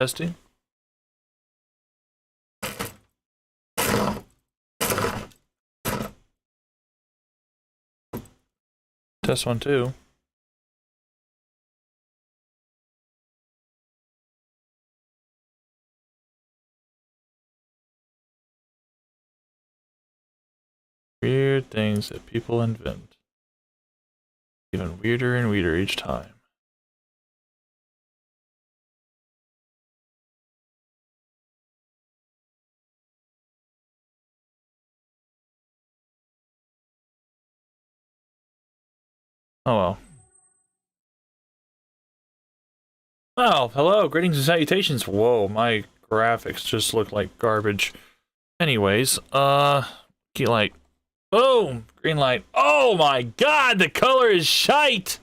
Testing. Test 1, 2. Weird things that people invent. Even weirder and weirder each time. Oh well. Oh, hello, greetings and salutations. Whoa, my graphics just look like garbage. Anyways, key light. Boom! Green light. Oh my god, the color is shite!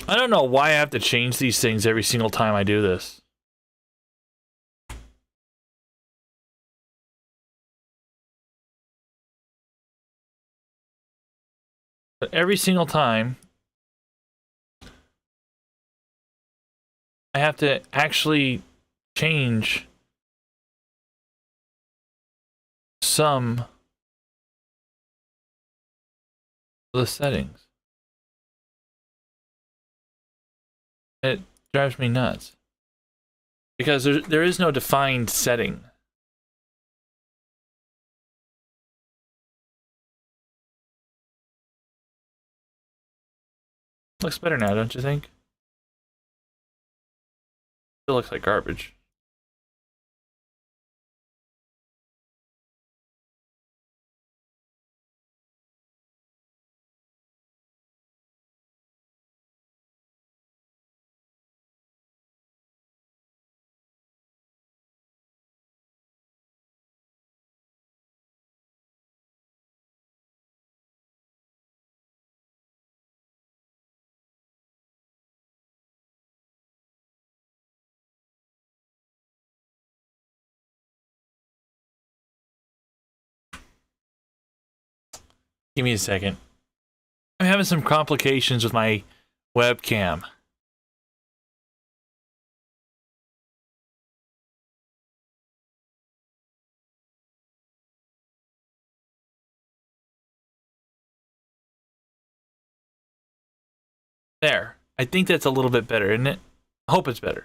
I don't know why I have to change these things every single time I do this. But every single time, I have to actually change some of the settings. It drives me nuts. Because there is no defined setting. Looks better now, don't you think? Still looks like garbage. Give me a second. I'm having some complications with my webcam. There. I think that's a little bit better, isn't it? I hope it's better.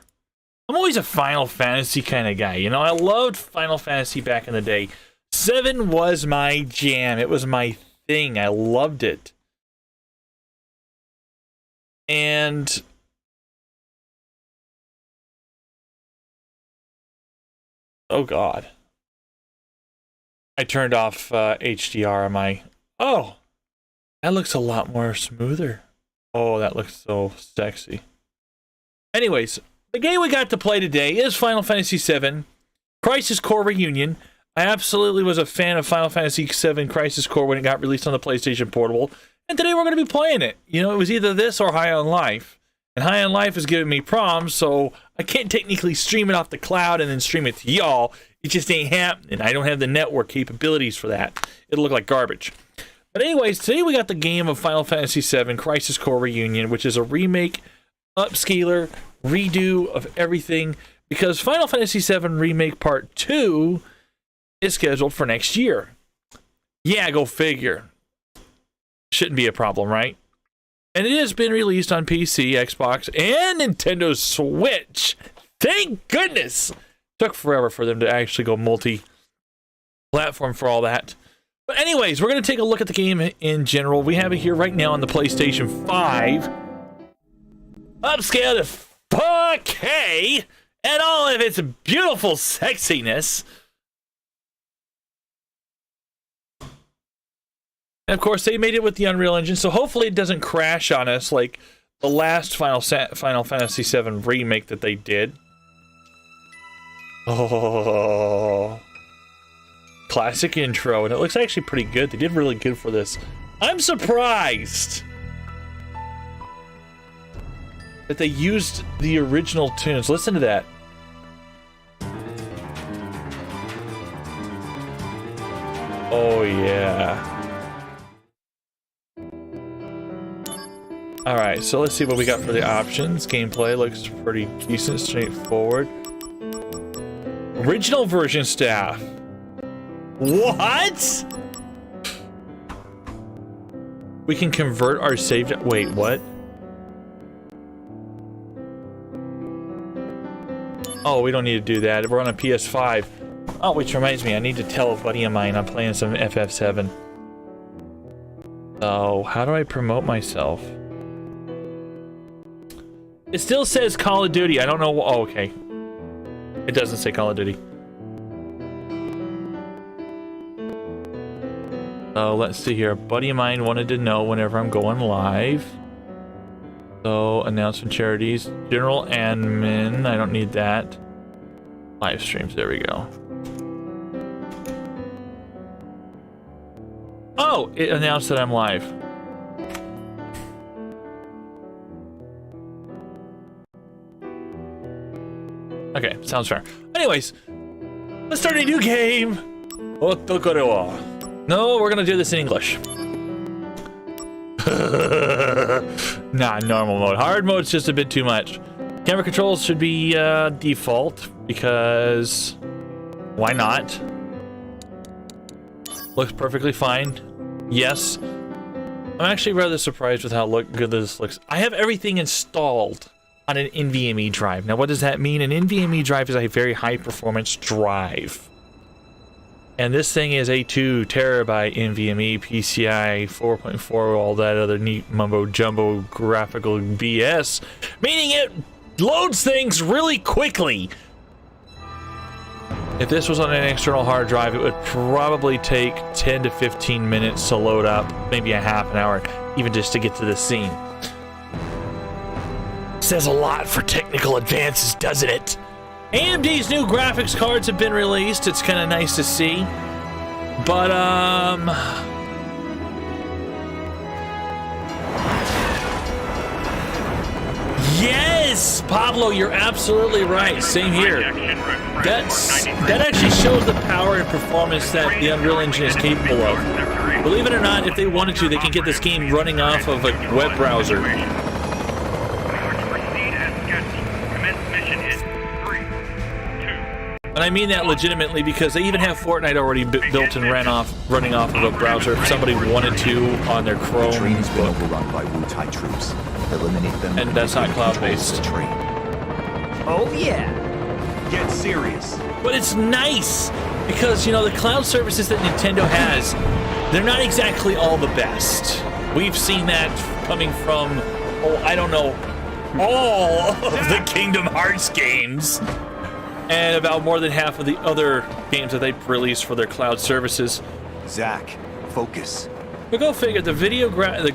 I'm always a Final Fantasy kind of guy, you know? I loved Final Fantasy back in the day. 7 was my jam. It was my thing. I loved it. And oh god. I turned off HDR on my... Oh! That looks a lot more smoother. Oh, that looks so sexy. Anyways, the game we got to play today is Final Fantasy VII Crisis Core Reunion. I absolutely was a fan of Final Fantasy VII Crisis Core when it got released on the PlayStation Portable, and today we're going to be playing it. You know, it was either this or High on Life, and High on Life is giving me problems, so I can't technically stream it off the cloud and then stream it to y'all. It just ain't happening. I don't have the network capabilities for that. It'll look like garbage. But anyways, today we got the game of Final Fantasy VII Crisis Core Reunion, which is a remake, upscaler, redo of everything, because Final Fantasy VII Remake Part 2 is scheduled for next year. Yeah, go figure. Shouldn't be a problem, right? And it has been released on PC, Xbox, and Nintendo Switch. Thank goodness! Took forever for them to actually go multi-platform for all that. But anyways, we're going to take a look at the game in general. We have it here right now on the PlayStation 5. Upscale to 4K, and all of its beautiful sexiness. And of course, they made it with the Unreal Engine, so hopefully it doesn't crash on us like the last Final Fantasy VII remake that they did. Oh, classic intro, and it looks actually pretty good. They did really good for this. I'm surprised that they used the original tunes. Listen to that. Oh, yeah. Alright, so let's see what we got for the options. Gameplay looks pretty decent, straightforward. Original version staff. What? We can convert our saved... Wait, what? Oh, we don't need to do that. We're on a PS5. Oh, which reminds me, I need to tell a buddy of mine I'm playing some FF7. So, how do I promote myself? It still says Call of Duty. I don't know. Oh, okay. It doesn't say Call of Duty. So let's see here. A buddy of mine wanted to know whenever I'm going live. So announcement charities, general admin. I don't need that. Live streams. There we go. Oh, it announced that I'm live. Okay, sounds fair. Anyways, let's start a new game. No, we're gonna do this in English. Nah, normal mode. Hard mode's just a bit too much. Camera controls should be default because why not? Looks perfectly fine. Yes. I'm actually rather surprised with how good this looks. I have everything installed on an NVMe drive. Now, what does that mean? An NVMe drive is a very high performance drive. And this thing is a 2 terabyte NVMe, PCI 4.4, all that other neat mumbo jumbo graphical BS, meaning it loads things really quickly. If this was on an external hard drive, it would probably take 10 to 15 minutes to load up, maybe a half an hour, even just to get to the scene. Says a lot for technical advances, doesn't it? AMD's new graphics cards have been released. It's kind of nice to see. But, yes! Pablo, you're absolutely right. Same here. That actually shows the power and performance that the Unreal Engine is capable of. Believe it or not, if they wanted to, they can get this game running off of a web browser. And I mean that legitimately because they even have Fortnite already built and running off of a browser if somebody wanted to on their Chrome. The train has been overrun by Wu-Tai troops. Eliminate them. And that's not cloud-based. Oh yeah. Get serious. But it's nice because, you know, the cloud services that Nintendo has, they're not exactly all the best. We've seen that coming from, oh, I don't know, all of the Kingdom Hearts games. And about more than half of the other games that they've released for their cloud services. Zach, focus. But go figure, the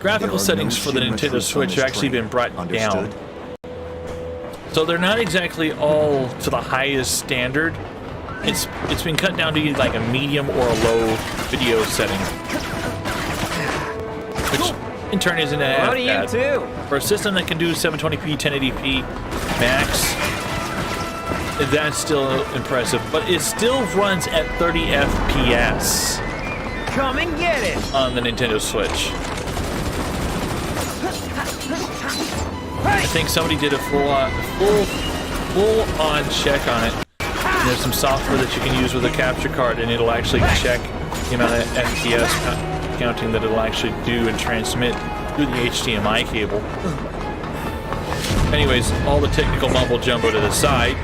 graphical settings for the Nintendo Switch have actually been brought down. So they're not exactly all to the highest standard. It's been cut down to like a medium or a low video setting. Which in turn isn't bad. For a system that can do 720p, 1080p max, that's still impressive, but it still runs at 30 FPS. Come and get it on the Nintendo Switch. I think somebody did a full-on check on it. And there's some software that you can use with a capture card, and it'll actually check the amount of FPS counting that it'll actually do and transmit through the HDMI cable. Anyways, all the technical mumbo jumbo to the side.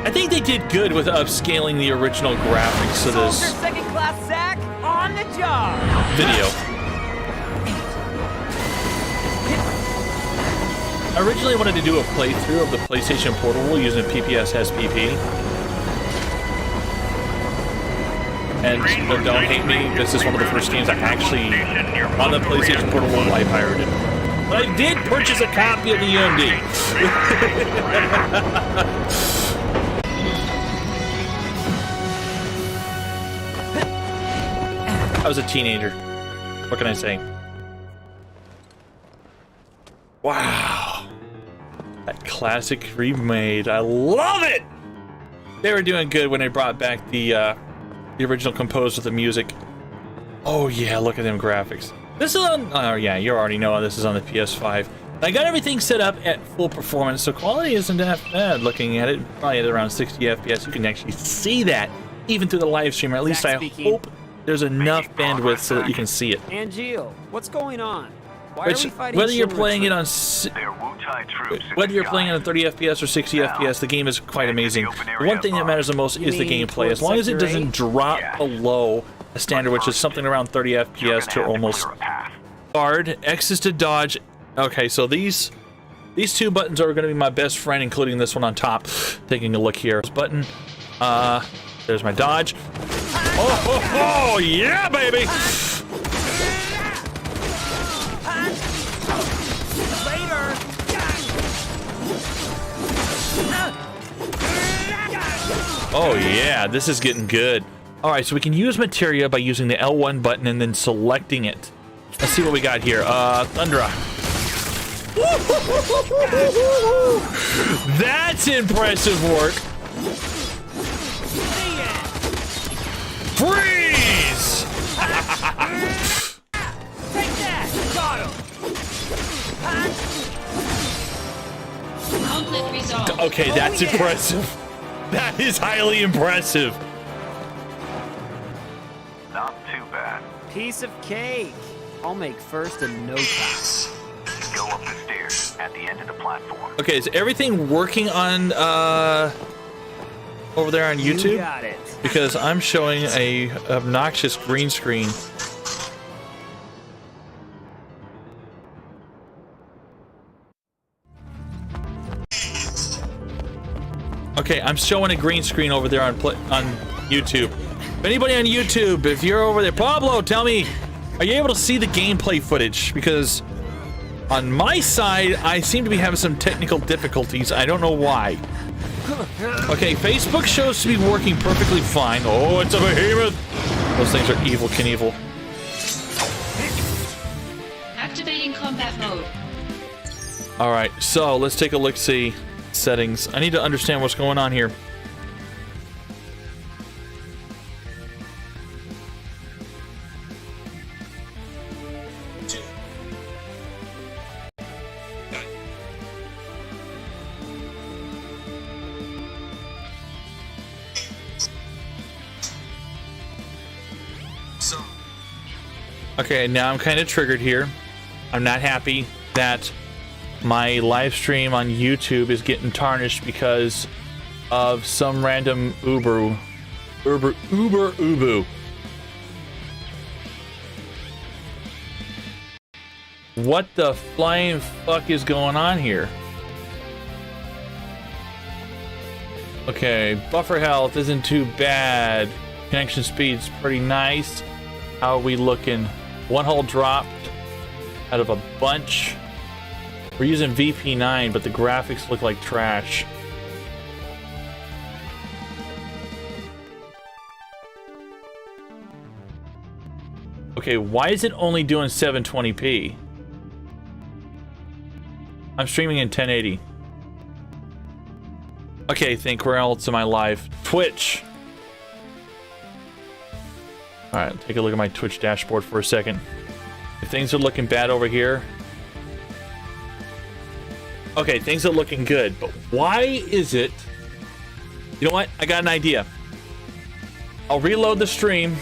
I think they did good with upscaling the original graphics to this second-class Zach on the job. Video. I originally wanted to do a playthrough of the PlayStation Portable using PPS SPP. And don't hate me, this is one of the first games I actually, on the PlayStation Portable, I pirated. But I did purchase a copy of the UMD. I was a teenager. What can I say? Wow. That classic remade. I love it! They were doing good when they brought back the original composer of the music. Oh yeah, look at them graphics. This is on, oh yeah, you already know this is on the PS5. I got everything set up at full performance, so quality isn't that bad looking at it. Probably at around 60 FPS. You can actually see that even through the live stream, or at least I hope there's enough bandwidth so that you can see it. Angeal, what's going on? Why are we fighting Whether you're Shinra playing it on troops? whether you're playing it on 30 FPS or 60 FPS, the game is quite amazing. The one thing that matters the most is the mean gameplay. As long as it doesn't drop below a standard, which is something around 30 FPS to almost guard. X is to dodge. Okay, so these two buttons are going to be my best friend, including this one on top. Taking a look here. This button. There's my dodge. Oh, yeah, baby! Later. Oh yeah, this is getting good. All right, so we can use materia by using the L1 button and then selecting it. Let's see what we got here. Thundra. That's impressive work. Freeze! Take that. Got him. Conflict resolved. Okay, that's impressive. That is highly impressive. Not too bad. Piece of cake. I'll make first in no time. Go up the stairs at the end of the platform. Okay, is everything working on over there on You YouTube? got it. Because I'm showing a obnoxious green screen. Okay, I'm showing a green screen over there on YouTube. If anybody on YouTube, if you're over there, Pablo, tell me, are you able to see the gameplay footage? Because on my side, I seem to be having some technical difficulties. I don't know why. Okay, Facebook shows to be working perfectly fine. Oh, it's a behemoth. Those things are evil Knievel. Activating combat mode. All right, so let's take a look-see. Settings. I need to understand what's going on here. Okay, now I'm kind of triggered here. I'm not happy that my live stream on YouTube is getting tarnished because of some random Uber. What the flying fuck is going on here? Okay, buffer health isn't too bad. Connection speed's pretty nice. How are we looking? One hole dropped out of a bunch. We're using VP9, but the graphics look like trash. Okay, why is it only doing 720p? I'm streaming in 1080. Okay, think where else am I live? Twitch. Alright, take a look at my Twitch dashboard for a second. If things are looking bad over here. Okay, things are looking good, but why is it? You know what? I got an idea. I'll reload the stream.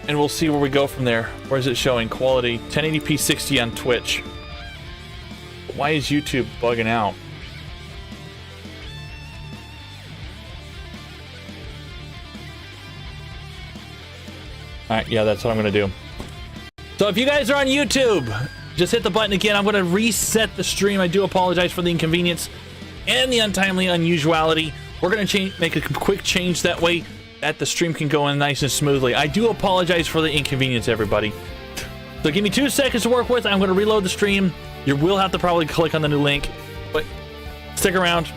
And we'll see where we go from there. Where is it showing? Quality 1080p 60 on Twitch. Why is YouTube bugging out? Alright, yeah, that's what I'm gonna do. So if you guys are on YouTube, just hit the button again. I'm gonna reset the stream. I do apologize for the inconvenience and the untimely unusuality. We're gonna make a quick change that way that the stream can go in nice and smoothly. I do apologize for the inconvenience, everybody. So give me 2 seconds to work with. I'm gonna reload the stream. You will have to probably click on the new link, but stick around.